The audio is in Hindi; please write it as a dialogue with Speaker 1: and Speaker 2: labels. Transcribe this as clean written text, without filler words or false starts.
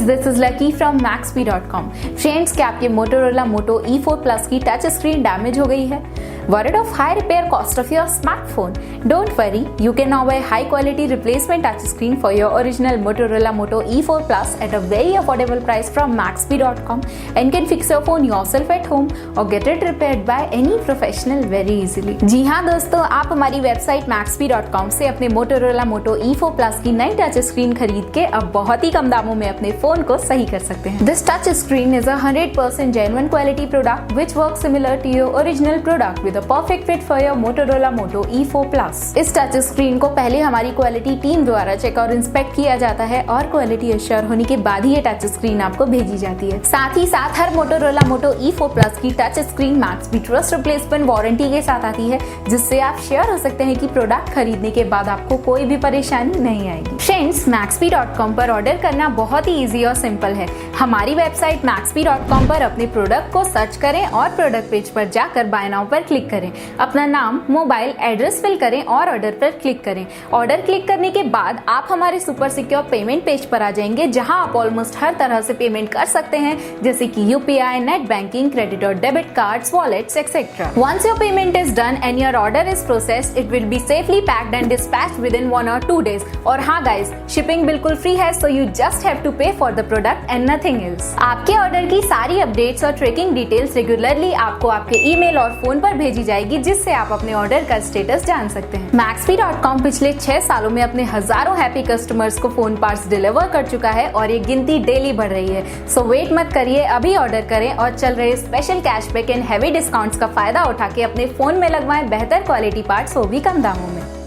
Speaker 1: this is Lucky from Maxbhi.com. Friends, क्या आपके Motorola Moto E4 Plus की टच स्क्रीन डैमेज हो गई है? Worried of high repair cost of your smartphone? Don't worry, you can now buy high quality replacement touchscreen for your original Motorola Moto E4 Plus at a very affordable price from Maxbhi.com and can fix your phone yourself at home or get it repaired by any professional very easily. जी हाँ दोस्तों, आप हमारी वेबसाइट Maxbhi.com से अपने Motorola Moto E4 Plus की नई टच स्क्रीन खरीद के अब बहुत ही कम दामों में अपने फोन को सही कर सकते हैं. This touch screen is a 100% genuine quality product which works similar to your original product with a perfect fit for your Motorola Moto E4 Plus. इस टच स्क्रीन को पहले हमारी क्वालिटी टीम द्वारा चेक और इंस्पेक्ट किया जाता है और क्वालिटी एश्योर होने के बाद ही ये टच स्क्रीन आपको भेजी जाती है. साथ ही साथ हर Motorola Moto E4 Plus की touch screen Maxbhi trust replacement warranty के साथ आती है, जिससे आप श्योर हो सकते हैं कि प्रोडक्ट खरीदने के बाद आपको कोई भी परेशानी नहीं आएगी. फ्रेंड्स, Maxbhi.com पर ऑर्डर करना बहुत ही इजी और सिंपल है. हमारी वेबसाइट Maxbhi.com पर अपने प्रोडक्ट को सर्च करें और प्रोडक्ट पेज पर जाकर बाय नाउ पर क्लिक करें. अपना नाम, मोबाइल, एड्रेस फिल करें और ऑर्डर पर क्लिक करें. ऑर्डर क्लिक करने के बाद आप हमारे सुपर सिक्योर पेमेंट पेज पर आ जाएंगे, जहां आप ऑलमोस्ट हर तरह से पेमेंट कर सकते हैं, जैसे कि यूपीआई, नेट बैंकिंग, क्रेडिट और debit cards, wallets etcetera. Once your payment is done and your order is processed, it will be safely packed and dispatched within 1 or 2 days. और हाँ गाइस, शिपिंग बिल्कुल फ्री है, so you just have to pay for the product and nothing else. आपके ऑर्डर की सारी अपडेट्स और ट्रैकिंग डिटेल्स रेगुलरली आपको आपके ईमेल और फोन पर भेजी जाएगी, जिससे आप अपने ऑर्डर का स्टेटस जान सकते हैं. Maxbhi.com पिछले 6 सालों में अपने हजारों हैप्पी कस्टमर्स को फोन पार्ट्स डिलीवर कर चुका है और ये गिनती डेली बढ़ रही है. सो वेट मत करिए, अभी ऑर्डर करें और चल रहे special cashback and heavy discounts का फायदा उठा के अपने फोन में लगवाएं बेहतर क्वालिटी पार्ट्स, वो भी कम दामों में.